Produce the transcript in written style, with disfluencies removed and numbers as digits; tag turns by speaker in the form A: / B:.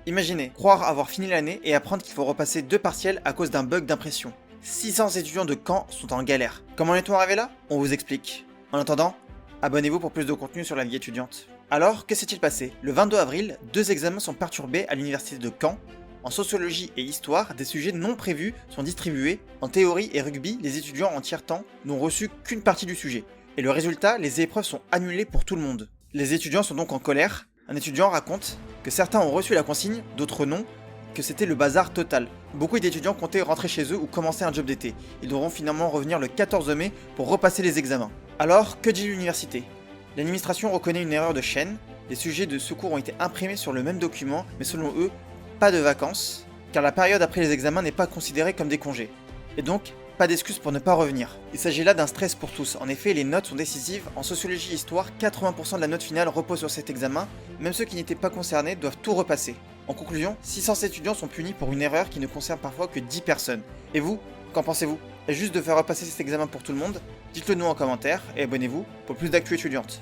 A: Imaginez, croire avoir fini l'année et apprendre qu'il faut repasser 2 partiels à cause d'un bug d'impression. 600 étudiants de Caen sont en galère. Comment est-on arrivé là? On vous explique. En attendant, abonnez-vous pour plus de contenu sur la vie étudiante. Alors, que s'est-il passé? Le 22 avril, 2 examens sont perturbés à l'université de Caen. En sociologie et histoire, des sujets non prévus sont distribués. En théorie et rugby, les étudiants en tiers-temps n'ont reçu qu'une partie du sujet. Et le résultat, les épreuves sont annulées pour tout le monde. Les étudiants sont donc en colère. Un étudiant raconte que certains ont reçu la consigne, d'autres non, que c'était le bazar total. Beaucoup d'étudiants comptaient rentrer chez eux ou commencer un job d'été. Ils devront finalement revenir le 14 mai pour repasser les examens. Alors, que dit l'université? L'administration reconnaît une erreur de chaîne. Les sujets de secours ont été imprimés sur le même document, mais selon eux, pas de vacances, car la période après les examens n'est pas considérée comme des congés. Et donc, pas d'excuse pour ne pas revenir. Il s'agit là d'un stress pour tous. En effet, les notes sont décisives. En sociologie et histoire, 80% de la note finale repose sur cet examen. Même ceux qui n'étaient pas concernés doivent tout repasser. En conclusion, 600 étudiants sont punis pour une erreur qui ne concerne parfois que 10 personnes. Et vous, qu'en pensez-vous? Est-ce juste de faire repasser cet examen pour tout le monde? Dites-le nous en commentaire et abonnez-vous pour plus d'actu étudiante.